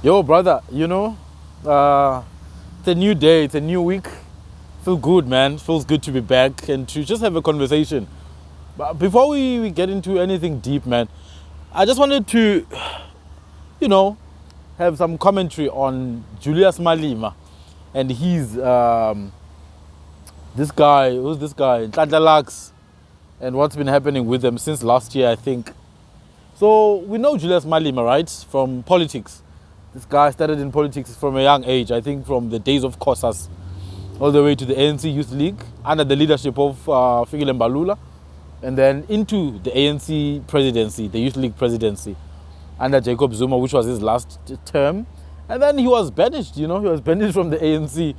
Yo, brother, it's a new day, it's a new week. Feel good, man. Feels good to be back and to just have a conversation. But before we get into anything deep, man, I just wanted to, you know, have some commentary on Julius Malema and his, this guy, who's this guy? Nhlanhla Lux, and what's been happening with them since last year, I think. So we know Julius Malema, right, from politics. This guy started in politics from a young age, I think from the days of COSAS, all the way to the ANC Youth League, under the leadership of Fikile Mbalula, and then into the ANC presidency, the Youth League presidency, under Jacob Zuma, which was his last term. And then he was banished, he was banished from the ANC.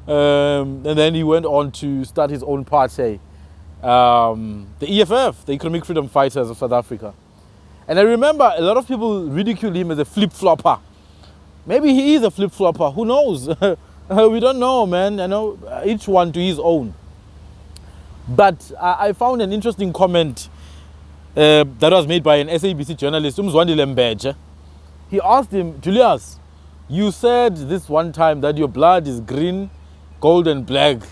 And then he went on to start his own party, the EFF, the Economic Freedom Fighters of South Africa. And I remember a lot of people ridicule him as a flip-flopper. Maybe he is a flip-flopper, who knows? We don't know, man. Each one to his own. But I found an interesting comment that was made by an SABC journalist, Nhlanhla Lux. He asked him, Julius, you said this one time that your blood is green, gold and black.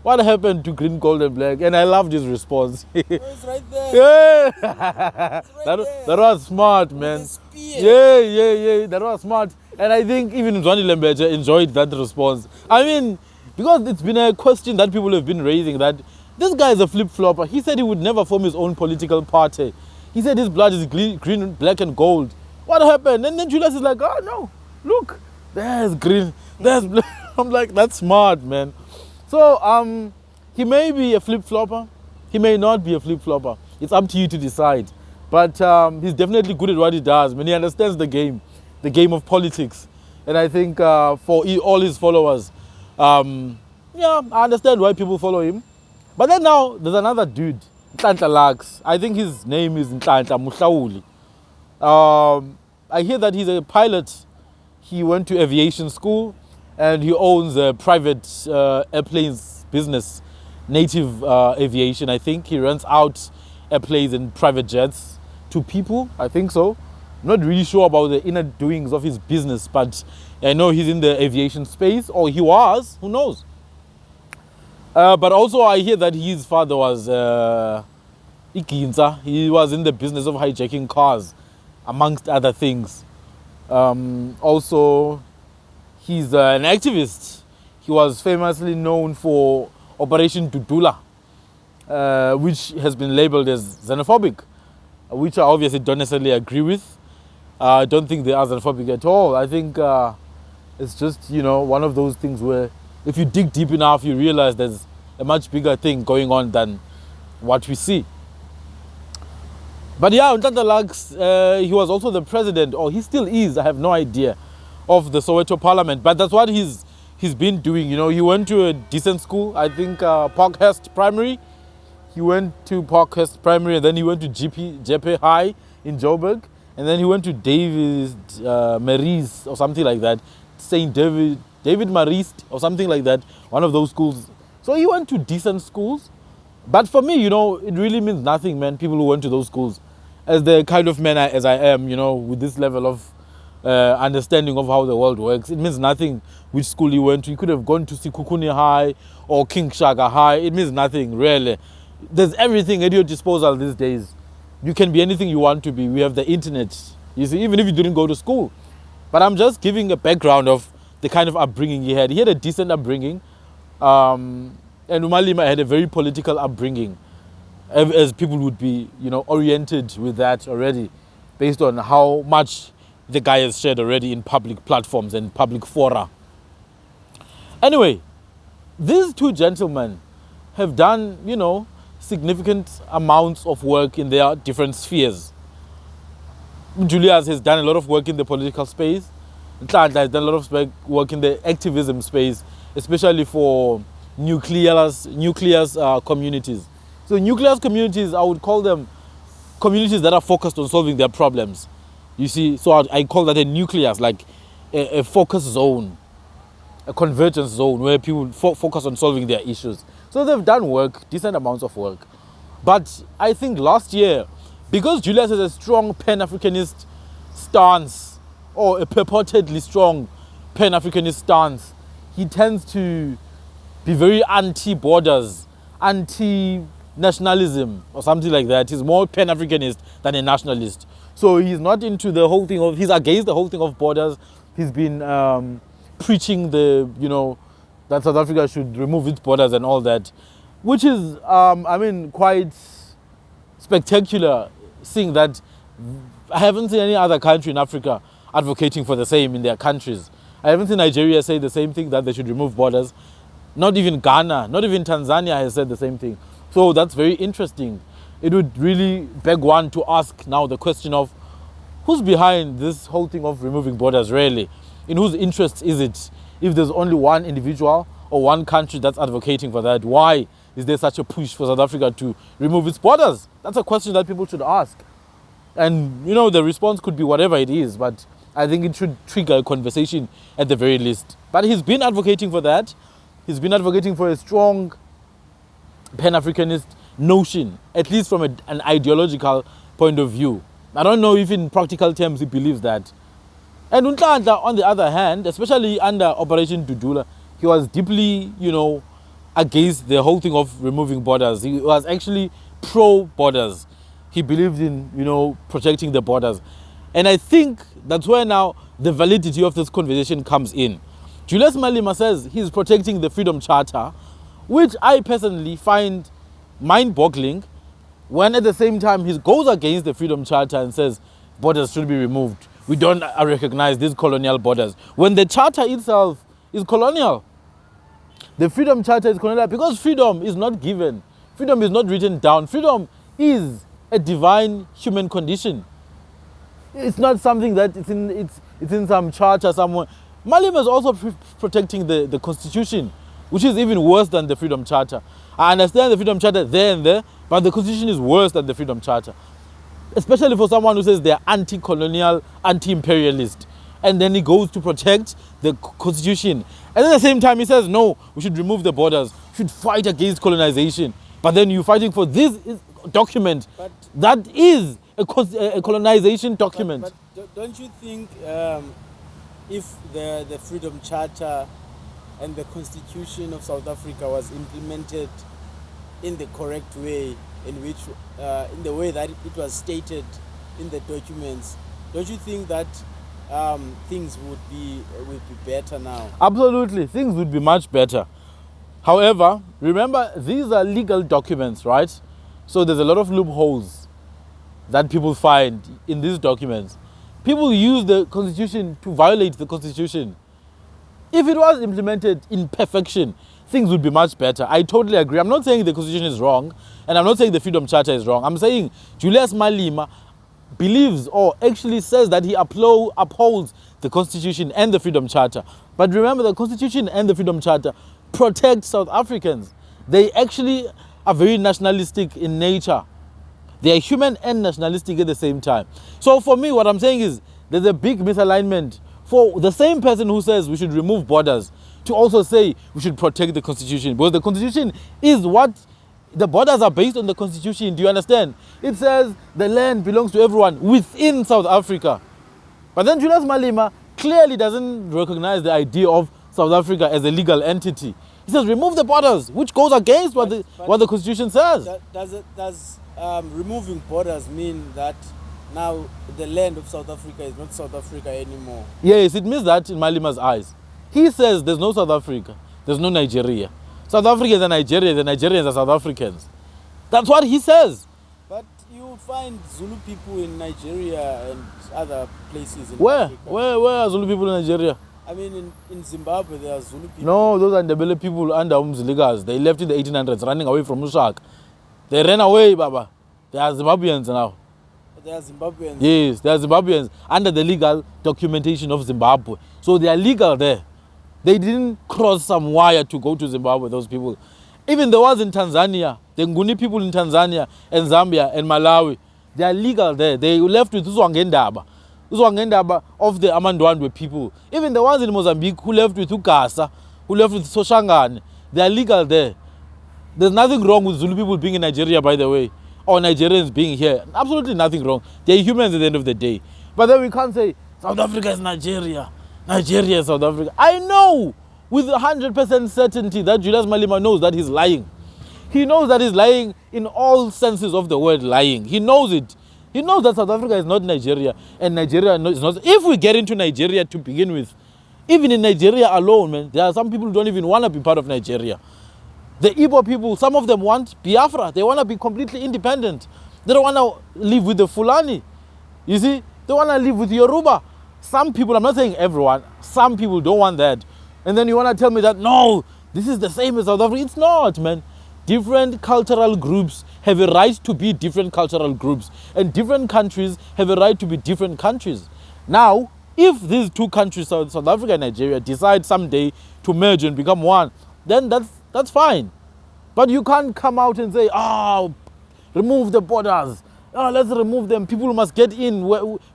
What happened to green, gold and black? And I loved his response. It's right there. Yeah. It's right that was smart, man. Yeah. That was smart. And I think even Nhlanhla Lux enjoyed that response. I mean, because it's been a question that people have been raising, that this guy is a flip-flopper. He said he would never form his own political party. He said his blood is green, black and gold. What happened? And then Julius is like, oh no, look, there's green, there's black. I'm like, that's smart, man. So he may be a flip-flopper. He may not be a flip-flopper. It's up to you to decide. But he's definitely good at what he does. He understands the game of politics. And I think for all his followers, I understand why people follow him. But then now, there's another dude, Nhlanhla Lux. I think his name is Nhlanhla Lux. I hear that he's a pilot. He went to aviation school, and he owns a private airplanes business, Native Aviation, I think. He rents out airplanes and private jets to people, I think so. I'm not really sure about the inner doings of his business, but I know he's in the aviation space, or he was, who knows. But also I hear that his father was Iginza. He was in the business of hijacking cars, amongst other things. Also, he's an activist. He was famously known for Operation Dudula, which has been labeled as xenophobic, which I obviously don't necessarily agree with. I don't think they are xenophobic at all. I think it's just, one of those things where if you dig deep enough, you realize there's a much bigger thing going on than what we see. But yeah, Nhlanhla Lux, he was also the president, or he still is, I have no idea, of the Soweto Parliament. But that's what he's been doing. He went to a decent school, I think Parkhurst Primary. He went to Parkhurst Primary, and then he went to Jeppe High in Joburg. And then he went to David Maries or something like that, St. David Marist or something like that, one of those schools. So he went to decent schools. But for me, it really means nothing, man, people who went to those schools. As the kind of man as I am, with this level of understanding of how the world works, it means nothing which school you went to. You could have gone to Sikukuni High or King Shaka High. It means nothing, really. There's everything at your disposal these days. You can be anything you want to be. We have the internet, you see, even if you didn't go to school. But I'm just giving a background of the kind of upbringing he had. He had a decent upbringing. And Malema had a very political upbringing, as people would be, oriented with that already, based on how much the guy has shared already in public platforms and public fora. Anyway, these two gentlemen have done, significant amounts of work in their different spheres. Julius has done a lot of work in the political space. Nhlanhla has done a lot of work in the activism space, especially for nucleus communities. So nucleus communities, I would call them communities that are focused on solving their problems. You see, so I call that a nucleus, like a focus zone, a convergence zone where people focus on solving their issues. So they've done work, decent amounts of work. But I think last year, because Julius has a strong Pan-Africanist stance or a purportedly strong Pan-Africanist stance, he tends to be very anti-borders, anti-nationalism or something like that. He's more Pan-Africanist than a nationalist. So he's not into the whole thing of, he's against the whole thing of borders. He's been preaching that South Africa should remove its borders and all that, which is, quite spectacular, seeing that I haven't seen any other country in Africa advocating for the same in their countries. I haven't seen Nigeria say the same thing, that they should remove borders. Not even Ghana, not even Tanzania has said the same thing. So that's very interesting. It would really beg one to ask now the question of who's behind this whole thing of removing borders, really? In whose interest is it? If there's only one individual or one country that's advocating for that, why is there such a push for South Africa to remove its borders? That's a question that people should ask. And, the response could be whatever it is, but I think it should trigger a conversation at the very least. But he's been advocating for that. He's been advocating for a strong Pan-Africanist notion, at least from an ideological point of view. I don't know if in practical terms he believes that. And Nhlanhla, on the other hand, especially under Operation Dudula, he was deeply, against the whole thing of removing borders. He was actually pro-borders. He believed in, protecting the borders. And I think that's where now the validity of this conversation comes in. Julius Malema says he's protecting the Freedom Charter, which I personally find mind-boggling, when at the same time he goes against the Freedom Charter and says borders should be removed. We don't recognize these colonial borders, when the Charter itself is colonial. The Freedom Charter is colonial because freedom is not given. Freedom is not written down. Freedom is a divine human condition. It's not something that it's in some charter somewhere. Malema is also protecting the Constitution, which is even worse than the Freedom Charter. I understand the Freedom Charter there and there, but the Constitution is worse than the Freedom Charter. Especially for someone who says they're anti-colonial, anti-imperialist. And then he goes to protect the Constitution. And at the same time he says, no, we should remove the borders. We should fight against colonization. But then you're fighting for this document that is a colonization document. But don't you think if the Freedom Charter and the Constitution of South Africa was implemented in the correct way, in the way that it was stated in the documents, don't you think that things would be better now? Absolutely, things would be much better. However, remember, these are legal documents, right? So there's a lot of loopholes that people find in these documents. People use the Constitution to violate the Constitution. If it was implemented in perfection, things would be much better. I totally agree. I'm not saying the Constitution is wrong, and I'm not saying the Freedom Charter is wrong. I'm saying Julius Malema believes, or actually says, that he upholds the Constitution and the Freedom Charter. But remember, the Constitution and the Freedom Charter protect South Africans. They actually are very nationalistic in nature. They are human and nationalistic at the same time. So for me, what I'm saying is there's a big misalignment for the same person who says we should remove borders to also say we should protect the Constitution. Because the Constitution is what the borders are based on. The Constitution, do you understand? It says the land belongs to everyone within South Africa. But then Julius Malema clearly doesn't recognize the idea of South Africa as a legal entity. He says remove the borders, which goes against what the Constitution says. Does removing borders mean that now the land of South Africa is not South Africa anymore? Yes, it means that in Malema's eyes. He says there's no South Africa, there's no Nigeria. South Africans are Nigerians, the Nigerians are South Africans. That's what he says. But you find Zulu people in Nigeria and other places in Where? Africa. Where are Zulu people in Nigeria? I mean, in Zimbabwe there are Zulu people. No, those are Ndebele people under Umziligas. They left in the 1800s, running away from Ushak. They ran away, Baba. They are Zimbabweans now. They are Zimbabweans? Yes, they are Zimbabweans under the legal documentation of Zimbabwe. So they are legal there. They didn't cross some wire to go to Zimbabwe, those people. Even the ones in Tanzania, the Nguni people in Tanzania and Zambia and Malawi, they are legal there. They left with Uzwangendaba of the Amandwandwe people. Even the ones in Mozambique who left with Ugasa, who left with Soshangane, they are legal there. There's nothing wrong with Zulu people being in Nigeria, by the way, or Nigerians being here. Absolutely nothing wrong. They're humans at the end of the day. But then we can't say South Africa is Nigeria. Nigeria is South Africa. I know with 100% certainty that Julius Malema knows that he's lying. He knows that he's lying in all senses of the word lying. He knows it. He knows that South Africa is not Nigeria, and Nigeria is not. If we get into Nigeria to begin with, even in Nigeria alone, man, there are some people who don't even want to be part of Nigeria. The Igbo people, some of them want Biafra. They want to be completely independent. They don't want to live with the Fulani. You see, they want to live with Yoruba. Some people, I'm not saying everyone, some people don't want that. And then you want to tell me that, no, this is the same as South Africa. It's not, man. Different cultural groups have a right to be different cultural groups. And different countries have a right to be different countries. Now, if these two countries, South Africa and Nigeria, decide someday to merge and become one, then that's fine. But you can't come out and say, remove the borders. Let's remove them. People must get in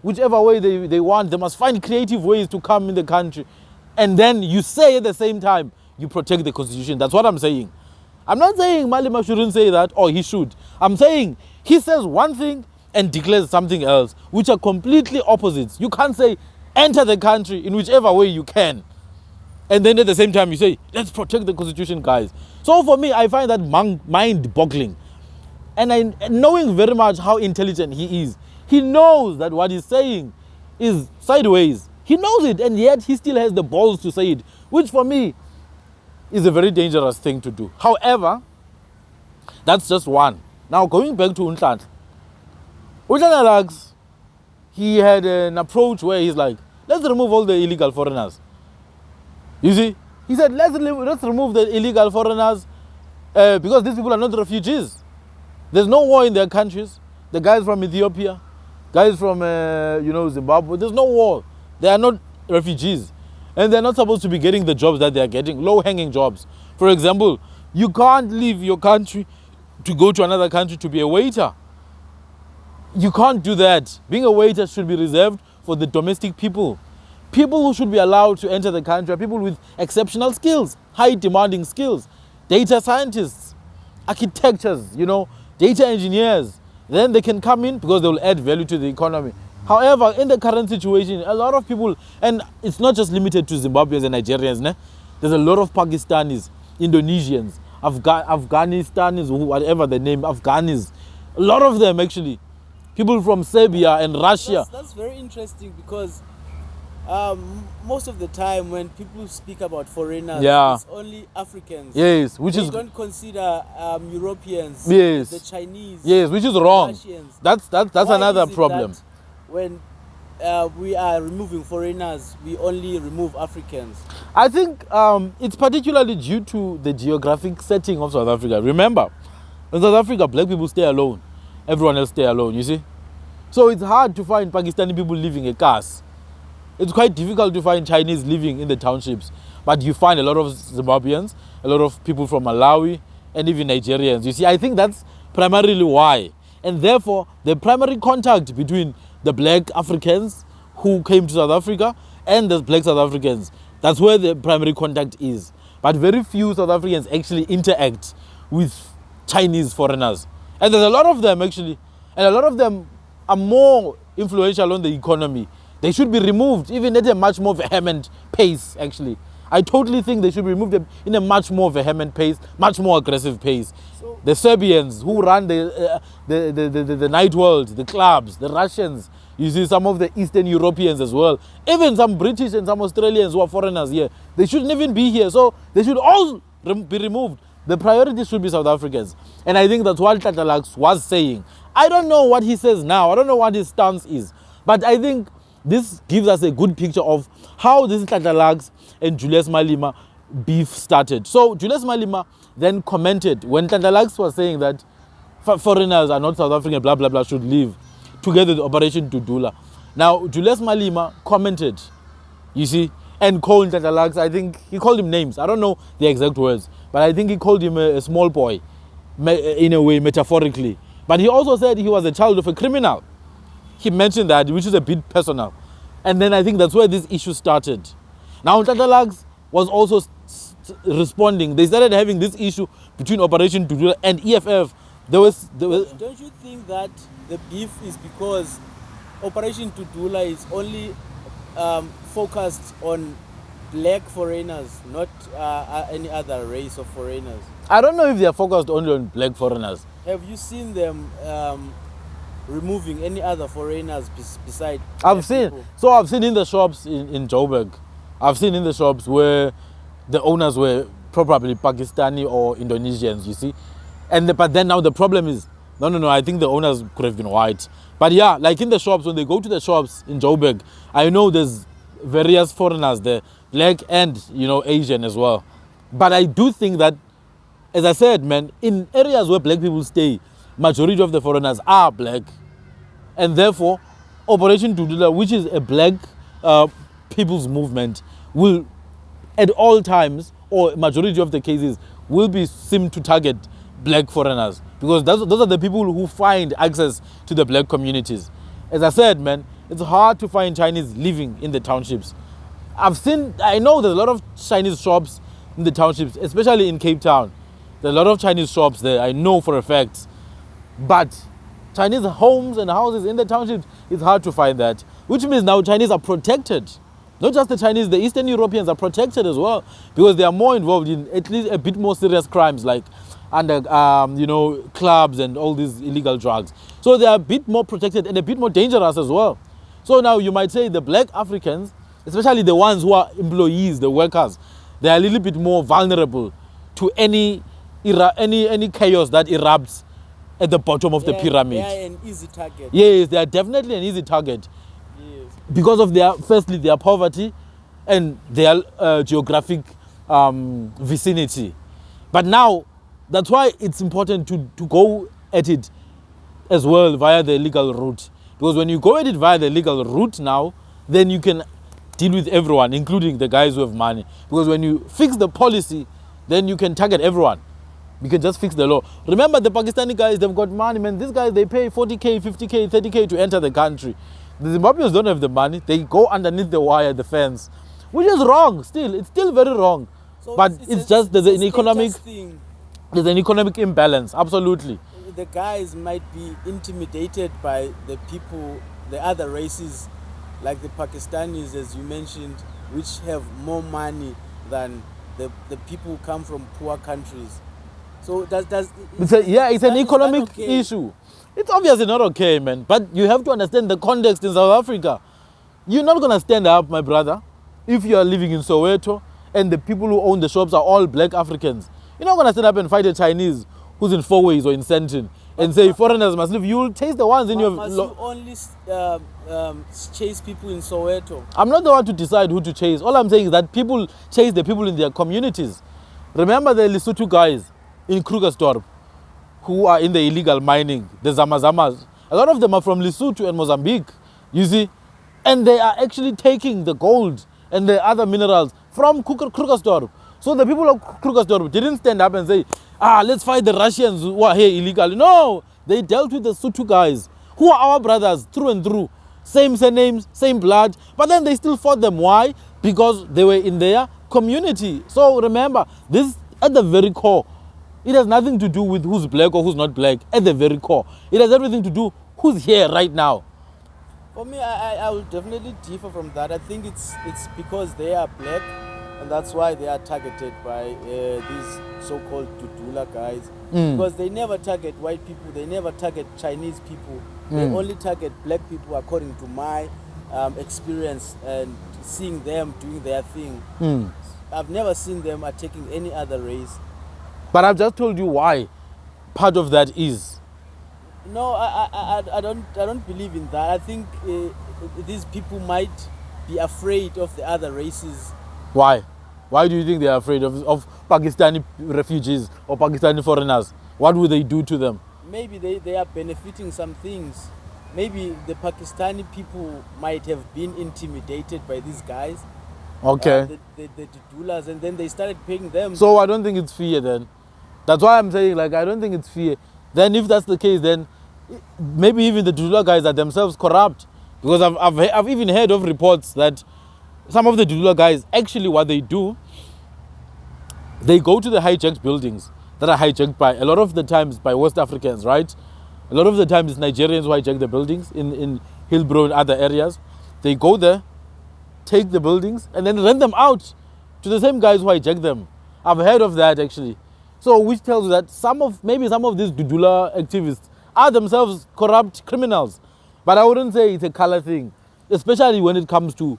whichever way they want. They must find creative ways to come in the country. And then you say at the same time, you protect the constitution. That's what I'm saying. I'm not saying Malema shouldn't say that, or he should. I'm saying he says one thing and declares something else, which are completely opposites. You can't say, enter the country in whichever way you can. And then at the same time you say, let's protect the constitution, guys. So for me, I find that mind-boggling. And knowing very much how intelligent he is, he knows that what he's saying is sideways. He knows it, and yet he still has the balls to say it, which for me is a very dangerous thing to do. However, that's just one. Now, going back to Nhlanhla Lux, he had an approach where he's like, let's remove all the illegal foreigners. You see? He said, let's remove the illegal foreigners because these people are not refugees. There's no war in their countries. The guys from Ethiopia, guys from Zimbabwe, there's no war. They are not refugees. And they're not supposed to be getting the jobs that they're getting, low-hanging jobs. For example, you can't leave your country to go to another country to be a waiter. You can't do that. Being a waiter should be reserved for the domestic people. People who should be allowed to enter the country are people with exceptional skills, high demanding skills, data scientists, architects, data engineers. Then they can come in because they will add value to the economy. However, in the current situation, a lot of people, and it's not just limited to Zimbabweans and Nigerians, there's a lot of Pakistanis, Indonesians, Afghanistanis, whatever the name, Afghanis, a lot of them actually, people from Serbia and Russia. That's very interesting because most of the time when people speak about foreigners, it's only Africans. Yes, they don't consider Europeans, yes, the Chinese, yes, which is wrong. Russians. That's another problem. When we are removing foreigners, we only remove Africans. I think it's particularly due to the geographic setting of South Africa. Remember, in South Africa, black people stay alone. Everyone else stay alone, you see? So it's hard to find Pakistani people living in cars. It's quite difficult to find Chinese living in the townships. But you find a lot of Zimbabweans, a lot of people from Malawi, and even Nigerians. You see, I think that's primarily why. And therefore, the primary contact between the black Africans who came to South Africa and the black South Africans, that's where the primary contact is. But very few South Africans actually interact with Chinese foreigners. And there's a lot of them actually. And a lot of them are more influential on the economy. They should be removed even at a much more vehement pace actually. I totally think they should be removed in a much more vehement pace, much more aggressive pace. So, the Serbians who run the night world, the clubs, the Russians, you see some of the Eastern Europeans as well, even some British and some Australians who are foreigners here, they shouldn't even be here. So they should all be removed. The priority should be South Africans. And I think that's what Nhlanhla Lux was saying. I don't know what he says now. I don't know what his stance is. But I think this gives us a good picture of how this Nhlanhla Lux and Julius Malema beef started. So Julius Malema then commented when Nhlanhla Lux was saying that foreigners are not South African, blah, blah, blah, should leave, together with Operation Dudula. Now, Julius Malema commented, you see, and called Nhlanhla Lux, I think he called him names. I don't know the exact words, but I think he called him a small boy, in a way, metaphorically. But he also said he was a child of a criminal. He mentioned that, which is a bit personal. And then I think that's where this issue started. Now, Nhlanhla Lux was also responding. They started having this issue between Operation Dudula and EFF. Don't you think that the beef is because Operation Dudula is only focused on black foreigners, not any other race of foreigners. I don't know if they are focused only on black foreigners. Have you seen them removing any other foreigners beside? I've seen in the shops in Joburg, I've seen in the shops where the owners were probably Pakistani or Indonesians, you see. But then now the problem is, no, I think the owners could have been white. But yeah, like in the shops, when they go to the shops in Joburg, I know there's various foreigners there, black and, Asian as well. But I do think that, as I said, man, in areas where black people stay, majority of the foreigners are black. And therefore, Operation Dudula, which is a black people's movement, will at all times, or majority of the cases, will be seem to target black foreigners. Because those are the people who find access to the black communities. As I said, man, it's hard to find Chinese living in the townships. I know there's a lot of Chinese shops in the townships, especially in Cape Town. There's a lot of Chinese shops there, I know for a fact. But Chinese homes and houses in the townships, it's hard to find that. Which means now Chinese are protected. Not just the Chinese, the Eastern Europeans are protected as well. Because they are more involved in at least a bit more serious crimes like clubs and all these illegal drugs. So they are a bit more protected and a bit more dangerous as well. So now you might say the black Africans, especially the ones who are employees, the workers, they are a little bit more vulnerable to any chaos that erupts at the bottom of the pyramid. They are an easy target. Yes, they are definitely an easy target. Yes. Because of their poverty and their geographic vicinity. But now, that's why it's important to go at it as well via the legal route. Because when you go at it via the legal route now, then you can deal with everyone, including the guys who have money. Because when you fix the policy, then you can target everyone. You can just fix the law. Remember the Pakistani guys, they've got money, man. These guys, they pay 40K, 50K, 30K to enter the country. The Zimbabweans don't have the money. They go underneath the wire, the fence. Which is wrong still. It's still very wrong. So but there's an economic imbalance, absolutely. The guys might be intimidated by the people, the other races, like the Pakistanis, as you mentioned, which have more money than the people who come from poor countries. So it's an economic issue. It's obviously not okay, man. But you have to understand the context in South Africa. You're not going to stand up, my brother, if you are living in Soweto and the people who own the shops are all black Africans. You're not going to stand up and fight a Chinese who's in Fourways or in Sandton and say foreigners must leave. You'll chase the ones in your... Must you only chase people in Soweto? I'm not the one to decide who to chase. All I'm saying is that people chase the people in their communities. Remember the Lesotho guys in Krugersdorp who are in the illegal mining, the Zamazamas. A lot of them are from Lesotho and Mozambique, you see. And they are actually taking the gold and the other minerals from Krugersdorp. So the people of Krugersdorp didn't stand up and say, let's fight the Russians who are here illegally. No, they dealt with the Sotho guys who are our brothers through and through. Same surnames, same blood. But then they still fought them. Why? Because they were in their community. So remember, this at the very core, it has nothing to do with who's black or who's not black. At the very core, it has everything to do who's here right now. For me, I will definitely differ from that. I think it's because they are black, and that's why they are targeted by these so-called Dudula guys. Because they never target white people, they never target Chinese people. They only target black people according to my experience and seeing them doing their thing. I've never seen them attacking any other race. But I've just told you why part of that is. No, I don't believe in that. I think these people might be afraid of the other races. Why? Why do you think they are afraid of Pakistani refugees or Pakistani foreigners? What would they do to them? Maybe they are benefiting some things. Maybe the Pakistani people might have been intimidated by these guys. Okay. The Dudulas, and then they started paying them. So I don't think it's fear then. That's why I'm saying, I don't think it's fear. Then if that's the case, then maybe even the Dudula guys are themselves corrupt. Because I've even heard of reports that some of the Dudula guys, actually what they do, they go to the hijacked buildings that are hijacked by, a lot of the times by West Africans, right? A lot of the times it's Nigerians who hijack the buildings in Hillbrow and other areas. They go there take the buildings and then rent them out to the same guys who hijack them. I've heard of that actually. So which tells you that maybe some of these Dudula activists are themselves corrupt criminals. But I wouldn't say it's a color thing, especially when it comes to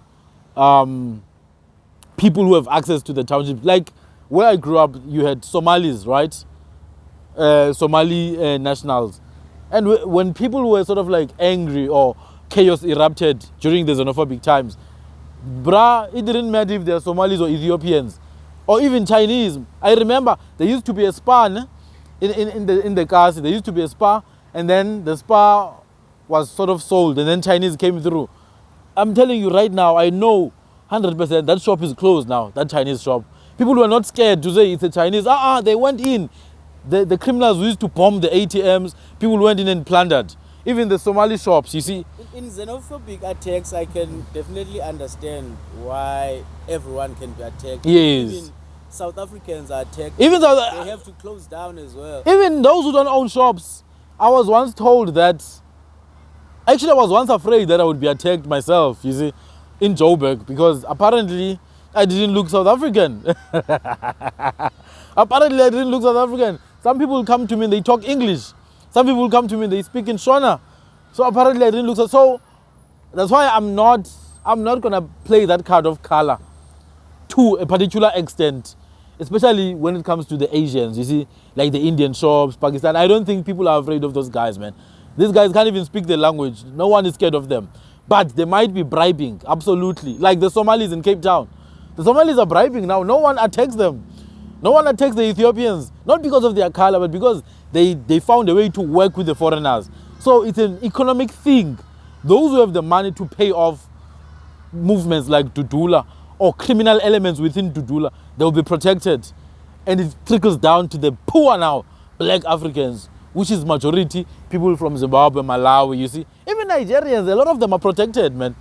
people who have access to the township. Like where I grew up, you had Somalis, right? Somali nationals. And when people were sort of like angry or chaos erupted during the xenophobic times, it didn't matter if they're Somalis or Ethiopians or even Chinese. I remember there used to be a spa in the cars. There used to be a spa, and then the spa was sort of sold, and then Chinese came through. I'm telling you right now, I know 100% that shop is closed now, that Chinese shop. People were not scared to say it's a Chinese. They went in. The criminals who used to bomb the ATMs, people went in and plundered. Even the Somali shops, you see. In xenophobic attacks, I can definitely understand why everyone can be attacked. Yes. Even South Africans are attacked. Even they have to close down as well. Even those who don't own shops. I was once told that. Actually, I was once afraid that I would be attacked myself, you see, in Joburg, because apparently I didn't look South African. Apparently I didn't look South African. Some people come to me and they talk English. Some people come to me and they speak in Shona. So apparently I didn't look so that's why I'm not gonna play that card of color to a particular extent, especially when it comes to the Asians, you see, like the Indian shops, Pakistan. I don't think people are afraid of those guys, man. These guys can't even speak the language. No one is scared of them. But they might be bribing, absolutely. Like the Somalis in Cape Town. The Somalis are bribing now. No one attacks them. No one attacks the Ethiopians. Not because of their color, but because they found a way to work with the foreigners. So it's an economic thing. Those who have the money to pay off movements like Dudula or criminal elements within Dudula, they will be protected. And it trickles down to the poor now, black Africans, which is majority people from Zimbabwe, Malawi, you see. Even Nigerians, a lot of them are protected, man.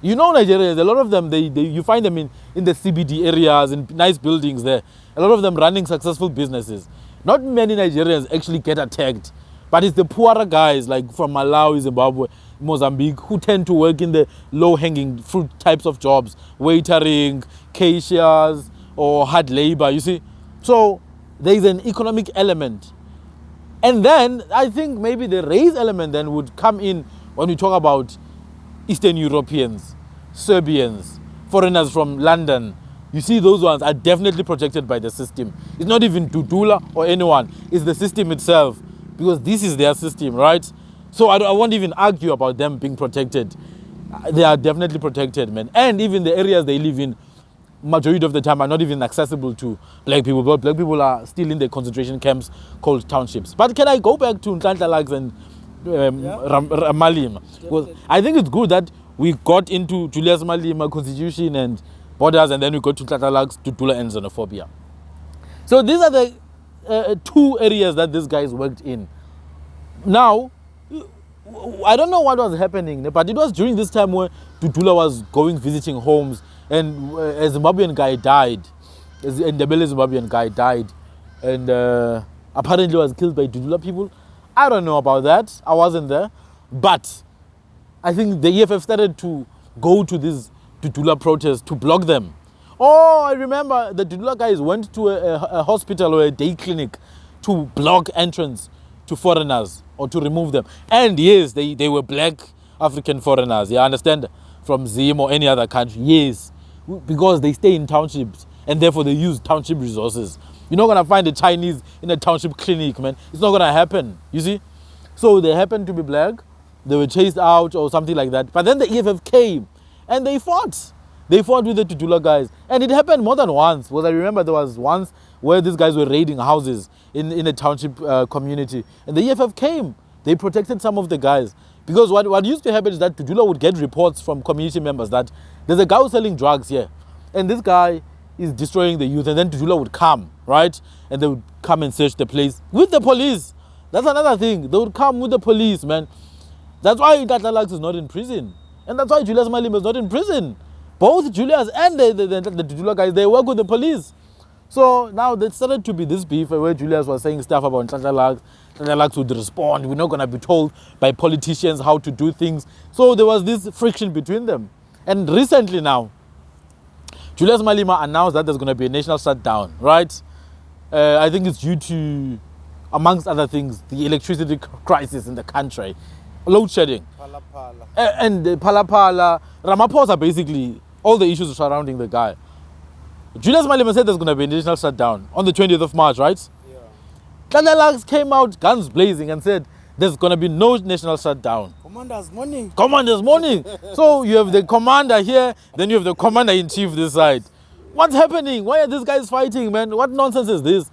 You know Nigerians, a lot of them, you find them in the CBD areas, in nice buildings there. A lot of them running successful businesses. Not many Nigerians actually get attacked. But it's the poorer guys like from Malawi, Zimbabwe, Mozambique, who tend to work in the low-hanging fruit types of jobs. Waitering, cashiers, or hard labor, you see. So there is an economic element. And then I think maybe the race element then would come in when we talk about Eastern Europeans, Serbians, foreigners from London. You see, those ones are definitely protected by the system. It's not even Dudula or anyone. It's the system itself, because this is their system, right? So I won't even argue about them being protected. They are definitely protected, man. And even the areas they live in, majority of the time, are not even accessible to black people. But black people are still in the concentration camps called townships. But can I go back to Nhlanhla Lux and Malema? Well, I think it's good that we got into Julius Malema, constitution and borders, and then we got to Nhlanhla Lux, Dudula and xenophobia. So these are the two areas that these guys worked in. Now, I don't know what was happening, but it was during this time where Dudula was visiting homes, and a Zimbabwean guy died. A Ndebele Zimbabwean guy died, and apparently was killed by Dudula people. I don't know about that. I wasn't there. But I think the EFF started to go to these Dudula protests to block them. Oh, I remember the Dudula guys went to a hospital or a day clinic to block entrance to foreigners or to remove them. And yes, they were black African foreigners, you understand? From Zim or any other country, yes. Because they stay in townships and therefore they use township resources. You're not going to find a Chinese in a township clinic, man. It's not going to happen, you see? So they happened to be black. They were chased out or something like that. But then the EFF came and they fought. They fought with the Dudula guys. And it happened more than once. Because I remember there was once where these guys were raiding houses in a township community. And the EFF came. They protected some of the guys. Because what used to happen is that Dudula would get reports from community members that there's a guy who's selling drugs here. And this guy is destroying the youth. And then Dudula would come, right? And they would come and search the place with the police. That's another thing. They would come with the police, man. That's why Nhlanhla Lux is not in prison. And that's why Julius Malema is not in prison. Both Julius and the Dudula guys, they work with the police. So now there started to be this beef where Julius was saying stuff about Nhlanhla Lux. Nhlanhla Lux would respond. We're not going to be told by politicians how to do things. So there was this friction between them. And recently now, Julius Malema announced that there's going to be a national shutdown, right? I think it's due to, amongst other things, the electricity crisis in the country, load shedding. Pala pala. And the Pala, Ramaphosa, basically, all the issues surrounding the guy. Julius Malema said there's going to be a national shutdown on the 20th of March, right? Yeah. Nhlanhla Lux came out guns blazing and said there's going to be no national shutdown. Commander's morning. Commander's morning. So you have the commander here, then you have the commander-in-chief this side. What's happening? Why are these guys fighting, man? What nonsense is this?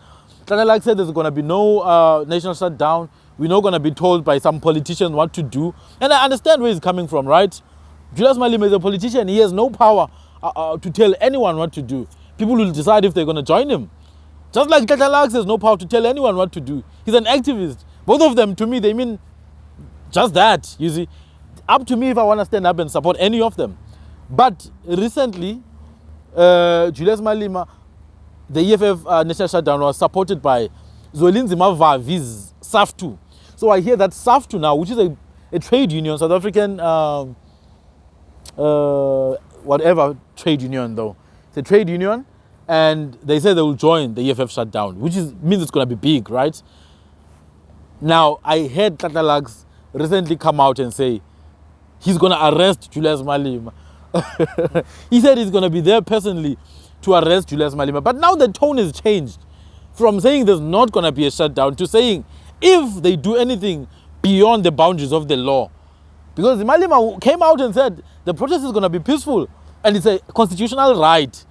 Nhlanhla Lux said there's going to be no national shutdown. We're not going to be told by some politician what to do. And I understand where he's coming from, right? Julius Malema is a politician. He has no power to tell anyone what to do. People will decide if they're going to join him. Just like Nhlanhla Lux has no power to tell anyone what to do. He's an activist. Both of them, to me, they mean just that, you see. Up to me if I want to stand up and support any of them. But recently, Julius Malema, the EFF national shutdown was supported by Zwelinzima Vavi's SAFTU. So I hear that SAFTU now, which is a trade union, South African, whatever trade union though. It's a trade union, and they say they will join the EFF shutdown, which means it's going to be big, right? Now, I heard Nhlanhla Lux recently come out and say he's going to arrest Julius Malema. He said he's going to be there personally to arrest Julius Malema. But now the tone has changed from saying there's not going to be a shutdown to saying if they do anything beyond the boundaries of the law. Because Malema came out and said the protest is going to be peaceful and it's a constitutional right,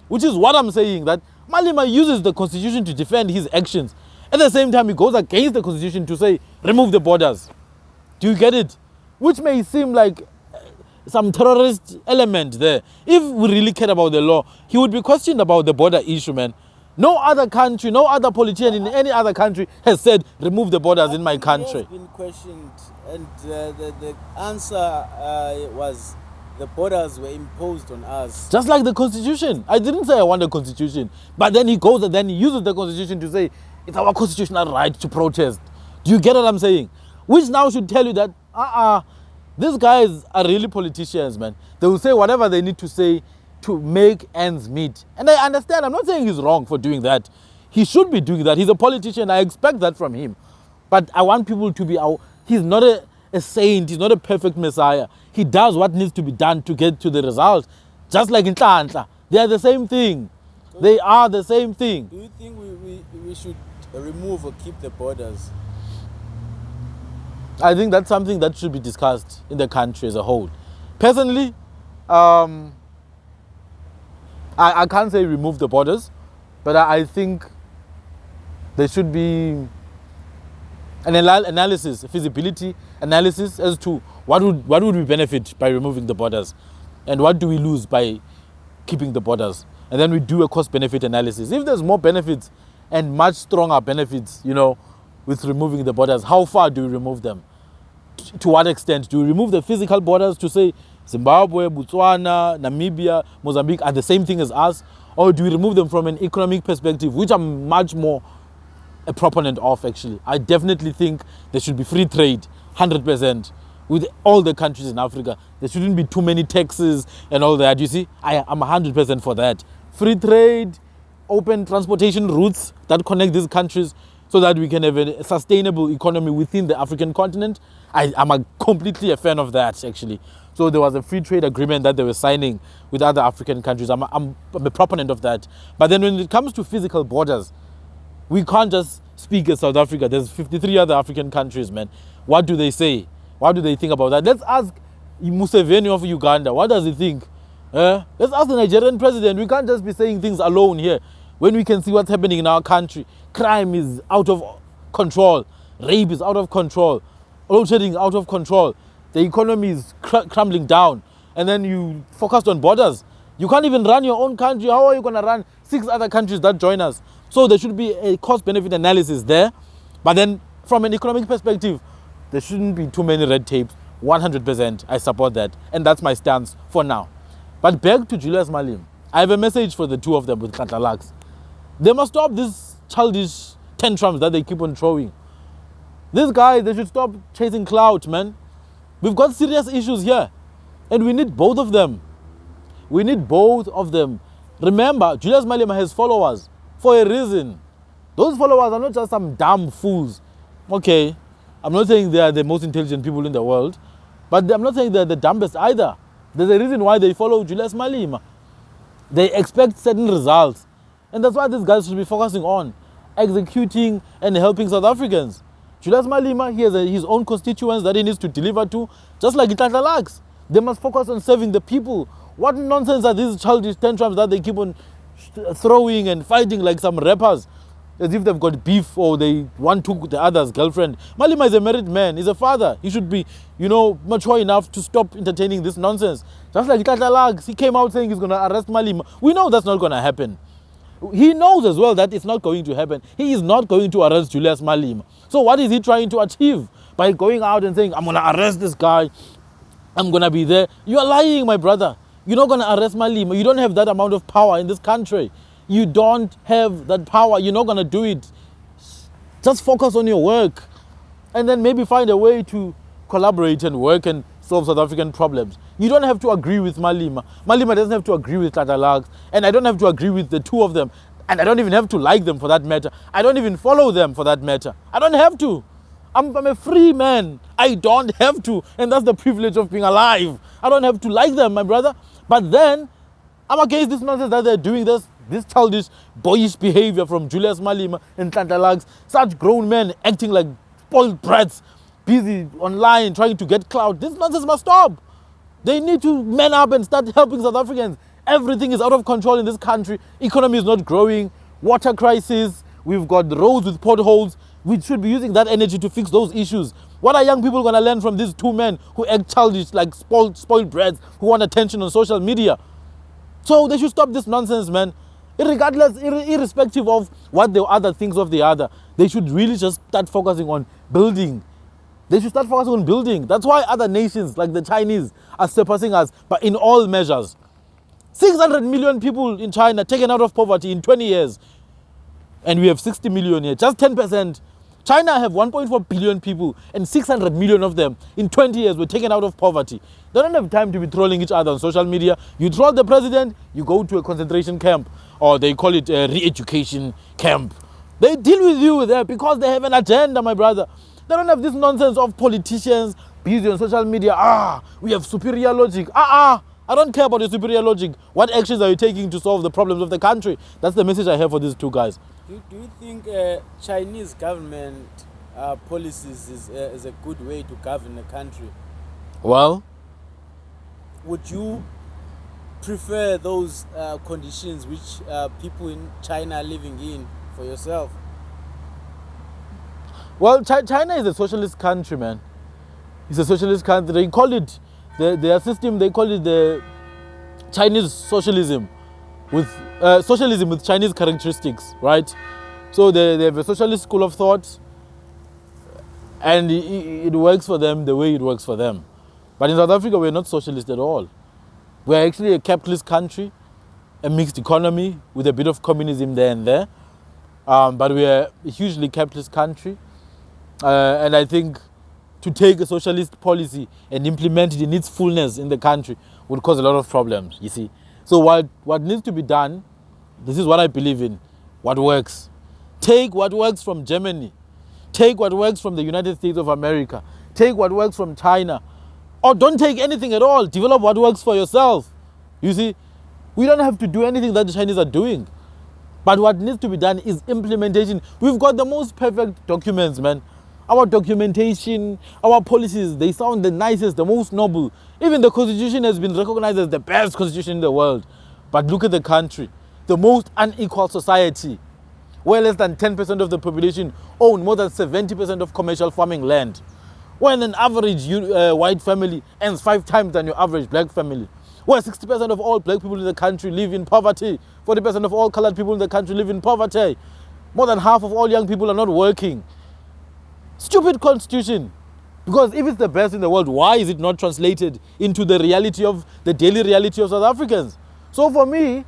which is what I'm saying, that Malema uses the constitution to defend his actions. At the same time, he goes against the constitution to say, remove the borders. Do you get it? Which may seem like some terrorist element there. If we really cared about the law, he would be questioned about the border issue, man. No other country, no other politician in any other country has said, remove the borders in my country. He has been questioned, and the answer was the borders were imposed on us. Just like the constitution. I didn't say I want a constitution. But then he goes and then he uses the constitution to say, it's our constitutional right to protest. Do you get what I'm saying? Which now should tell you that, these guys are really politicians, man. They will say whatever they need to say to make ends meet. And I understand. I'm not saying he's wrong for doing that. He should be doing that. He's a politician. I expect that from him. But I want people to be out. He's not a saint. He's not a perfect messiah. He does what needs to be done to get to the result. Just like in Nhlanhla. They are the same thing. They are the same thing. Do you think we should remove or keep the borders? I think that's something that should be discussed in the country as a whole. Personally, I can't say remove the borders, but I think there should be an analysis, a feasibility analysis as to what would we benefit by removing the borders and what do we lose by keeping the borders. And then we do a cost-benefit analysis. If there's more benefits and much stronger benefits, you know, with removing the borders, how far do we remove them? To what extent? Do we remove the physical borders to say Zimbabwe, Botswana, Namibia, Mozambique are the same thing as us? Or do we remove them from an economic perspective, which I'm much more a proponent of, actually? I definitely think there should be free trade, 100%, with all the countries in Africa. There shouldn't be too many taxes and all that. You see, I'm 100% for that. Free trade, open transportation routes that connect these countries so that we can have a sustainable economy within the African continent. I'm completely a fan of that, actually. So there was a free trade agreement that they were signing with other African countries. I'm a proponent of that. But then when it comes to physical borders, we can't just speak as South Africa. There's 53 other African countries, man. What do they say? What do they think about that? Let's ask Museveni of Uganda. What does he think? Let's ask the Nigerian president. We can't just be saying things alone here when we can see what's happening in our country. Crime is out of control. Rape is out of control. Load shedding out of control. The economy is crumbling down. And then you focused on borders. You can't even run your own country. How are you going to run 6 other countries that join us? So there should be a cost-benefit analysis there. But then from an economic perspective, there shouldn't be too many red tapes. 100%, I support that. And that's my stance for now. But back to Julius Malema. I have a message for the two of them with Nhlanhla Lux. They must stop these childish tantrums that they keep on throwing. These guys, they should stop chasing clout, man. We've got serious issues here. And we need both of them. We need both of them. Remember, Julius Malema has followers for a reason. Those followers are not just some dumb fools. Okay, I'm not saying they are the most intelligent people in the world, but I'm not saying they're the dumbest either. There's a reason why they follow Julius Malema. They expect certain results. And that's why these guys should be focusing on executing and helping South Africans. Julius Malema, he has his own constituents that he needs to deliver to, just like Nhlanhla Lux. They must focus on serving the people. What nonsense are these childish tantrums that they keep on throwing and fighting like some rappers, as if they've got beef or they want to the other's girlfriend? Malema is a married man. He's a father. He should be, mature enough to stop entertaining this nonsense. Just like Nhlanhla Lux, he came out saying he's going to arrest Malema. We know that's not going to happen. He knows as well that it's not going to happen. He is not going to arrest Julius Malema. So what is he trying to achieve by going out and saying, I'm going to arrest this guy, I'm going to be there? You are lying, my brother. You're not going to arrest Malema. You don't have that amount of power in this country. You don't have that power. You're not going to do it. Just focus on your work and then maybe find a way to collaborate and work and solve South African problems. You don't have to agree with Malema. Malema doesn't have to agree with Nhlanhla Lux, and I don't have to agree with the two of them, and I don't even have to like them for that matter. I don't even follow them for that matter. I don't have to. I'm a free man. I don't have to, and that's the privilege of being alive. I don't have to like them, my brother. But then, I'm against this nonsense that they're doing, this childish, boyish behavior from Julius Malema and Nhlanhla Lux. Such grown men acting like spoiled brats, busy online trying to get clout. This nonsense must stop. They need to man up and start helping South Africans. Everything is out of control in this country. Economy is not growing. Water crisis. We've got roads with potholes. We should be using that energy to fix those issues. What are young people going to learn from these two men who act childish like spoiled brats, who want attention on social media? So they should stop this nonsense, man. Irrespective of what the other thinks of the other, they should really just start focusing on building. They should start focusing on building. That's why other nations like the Chinese are surpassing us, but in all measures. 600 million people in China taken out of poverty in 20 years. And we have 60 million here, just 10%. China have 1.4 billion people and 600 million of them in 20 years were taken out of poverty. They don't have time to be trolling each other on social media. You troll the president, you go to a concentration camp, or they call it a re-education camp. They deal with you there because they have an agenda, my brother. They don't have this nonsense of politicians busy on social media. We have superior logic. I don't care about your superior logic. What actions are you taking to solve the problems of the country? That's the message I have for these two guys. Do you think Chinese government policies is a good way to govern a country? Well, would you prefer those conditions which people in China are living in for yourself? Well, China is a socialist country, man. It's a socialist country. They call it, their system, they call it the Chinese socialism with Chinese characteristics, right? So they have a socialist school of thought, and it works for them the way it works for them. But in South Africa, we're not socialist at all. We're actually a capitalist country, a mixed economy with a bit of communism there and there. But we're a hugely capitalist country. And I think to take a socialist policy and implement it in its fullness in the country would cause a lot of problems, you see. So what needs to be done, this is what I believe in, what works. Take what works from Germany. Take what works from the United States of America. Take what works from China. Or don't take anything at all. Develop what works for yourself. You see, we don't have to do anything that the Chinese are doing. But what needs to be done is implementation. We've got the most perfect documents, man. Our documentation, our policies, they sound the nicest, the most noble. Even the constitution has been recognized as the best constitution in the world. But look at the country, the most unequal society, where less than 10% of the population own more than 70% of commercial farming land. When an average white family earns 5 times than your average black family. Where 60% of all black people in the country live in poverty. 40% of all colored people in the country live in poverty. More than half of all young people are not working. Stupid constitution. Because if it's the best in the world, why is it not translated into the reality of the daily reality of South Africans? So for me,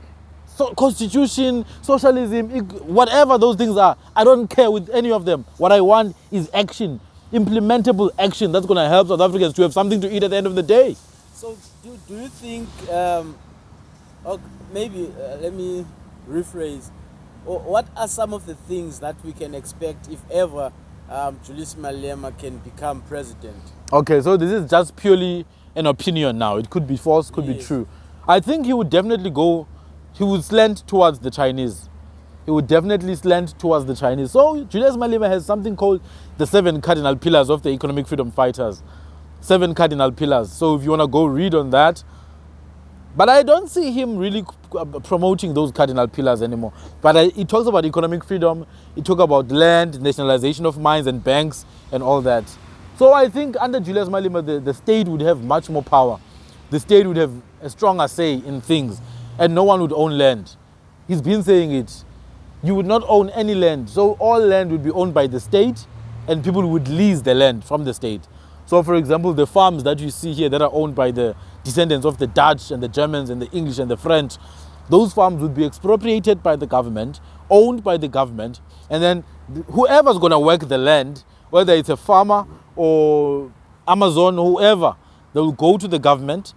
constitution, socialism, whatever those things are, I don't care with any of them. What I want is action, implementable action that's going to help South Africans to have something to eat at the end of the day. So do you think maybe let me rephrase. What are some of the things that we can expect if ever Julius Malema can become president? Okay, so this is just purely an opinion now. It could be false, could be Yes. true. I think he would definitely he would slant towards the Chinese. He would definitely slant towards the Chinese. So Julius Malema has something called the 7 cardinal pillars of the economic freedom fighters. 7 cardinal pillars. So if you want to go read on that. But I don't see him really promoting those cardinal pillars anymore. But he talks about economic freedom. He talks about land, nationalization of mines and banks and all that. So I think under Julius Malema, the state would have much more power. The state would have a stronger say in things. And no one would own land. He's been saying it. You would not own any land. So all land would be owned by the state and people would lease the land from the state. So for example, the farms that you see here that are owned by the descendants of the Dutch and the Germans and the English and the French, those farms would be expropriated by the government, owned by the government, and then whoever's going to work the land, whether it's a farmer or Amazon or whoever, they will go to the government,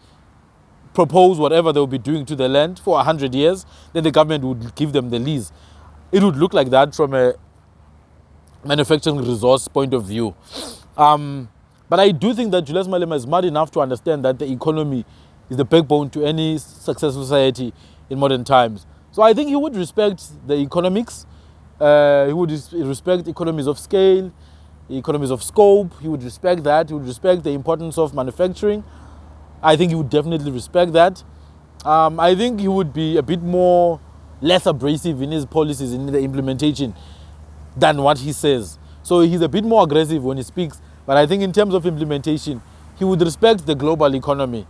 propose whatever they'll be doing to the land for 100 years, then the government would give them the lease. It would look like that from a manufacturing resource point of view. But I do think that Julius Malema is smart enough to understand that the economy is the backbone to any successful society in modern times. So I think he would respect the economics. He would respect economies of scale, economies of scope. He would respect that. He would respect the importance of manufacturing. I think he would definitely respect that. I think he would be a bit less abrasive in his policies, in the implementation, than what he says. So he's a bit more aggressive when he speaks. But I think in terms of implementation, he would respect the global economy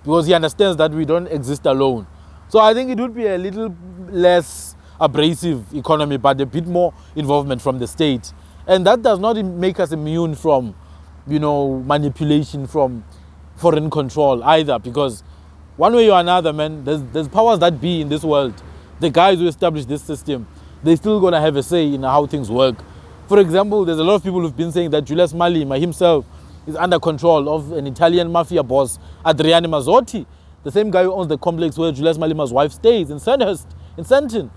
because he understands that we don't exist alone. So I think it would be a little less abrasive economy, but a bit more involvement from the state. And that does not make us immune from, manipulation, from foreign control either, because one way or another, man, there's powers that be in this world. The guys who established this system, they're still going to have a say in how things work. For example, there's a lot of people who've been saying that Julius Malema himself is under control of an Italian mafia boss, Adriano Mazzotti, the same guy who owns the complex where Julius Malema's wife stays in Sandhurst, in Sandton.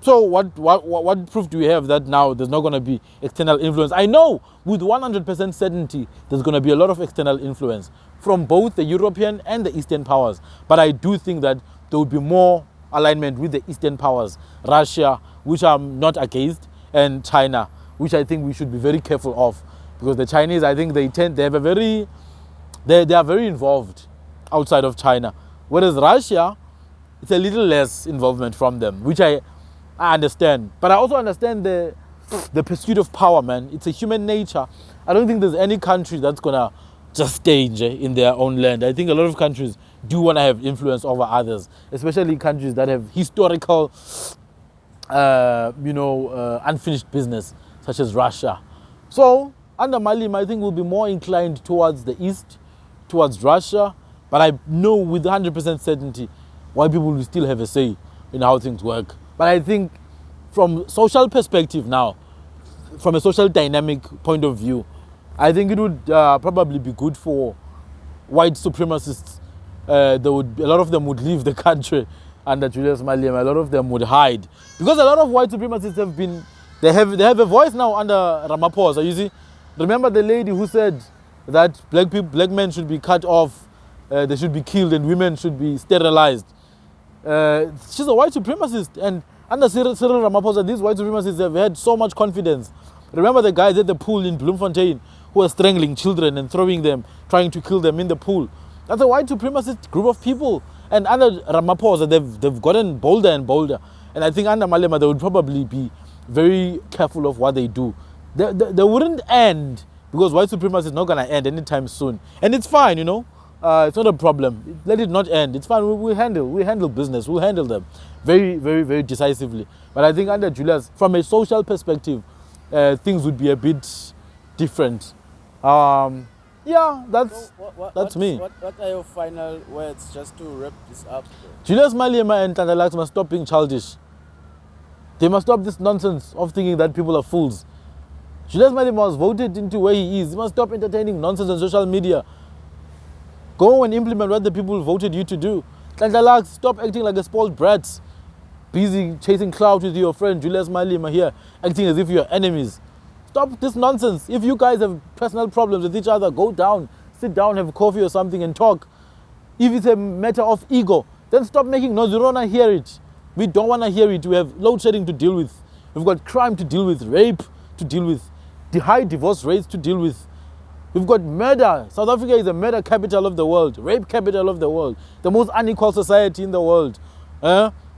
So what proof do we have that now there's not going to be external influence? I know with 100% certainty there's going to be a lot of external influence from both the European and the Eastern powers. But I do think that there would be more alignment with the Eastern powers, Russia, which I'm not against, and China, which I think we should be very careful of, because the Chinese, I think they are very involved outside of China, whereas Russia, it's a little less involvement from them, which I understand. But I also understand the pursuit of power, man. It's a human nature. I don't think there's any country that's gonna just stay in their own land. I think a lot of countries do want to have influence over others, especially countries that have historical, unfinished business, such as Russia. So under Malema, I think we'll be more inclined towards the east, towards Russia. But I know with 100% certainty why people will still have a say in how things work. But I think from social perspective now, from a social dynamic point of view, I think it would probably be good for white supremacists. A lot of them would leave the country under Julius Malema. A lot of them would hide, because a lot of white supremacists they have a voice now under Ramaphosa. You see, remember the lady who said that black men should be cut off, they should be killed, and women should be sterilized. She's a white supremacist, and under Cyril Ramaphosa, these white supremacists have had so much confidence. Remember the guys at the pool in Bloemfontein who were strangling children and throwing them, trying to kill them in the pool? That's a white supremacist group of people. And under Ramaphosa, they've gotten bolder and bolder. And I think under Malema, they would probably be very careful of what they do. They wouldn't end, because white supremacy is not going to end anytime soon. And it's fine, it's not a problem. Let it not end. It's fine. We handle business. We'll handle them very, very, very decisively. But I think under Julius, from a social perspective, things would be a bit different. Yeah, that's me. What are your final words, just to wrap this up? Julius Malema and Nhlanhla Lux must stop being childish. They must stop this nonsense of thinking that people are fools. Julius Malema was voted into where he is. He must stop entertaining nonsense on social media. Go and implement what the people voted you to do. Nhlanhla Lux, stop acting like a spoiled brat. Busy chasing clout with your friend Julius Malema here, acting as if you're enemies. Stop this nonsense. If you guys have personal problems with each other, go down, sit down, have coffee or something and talk. If it's a matter of ego, then stop making noise. We don't want to hear it. We don't want to hear it. We have load shedding to deal with. We've got crime to deal with, rape to deal with, the high divorce rates to deal with. We've got murder. South Africa is the murder capital of the world, rape capital of the world, the most unequal society in the world.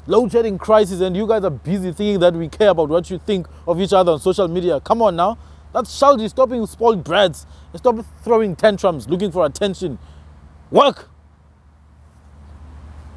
Load shedding crisis, and you guys are busy thinking that we care about what you think of each other on social media. Come on now. That's childish. Stop being spoiled brats and stop throwing tantrums, looking for attention. Work.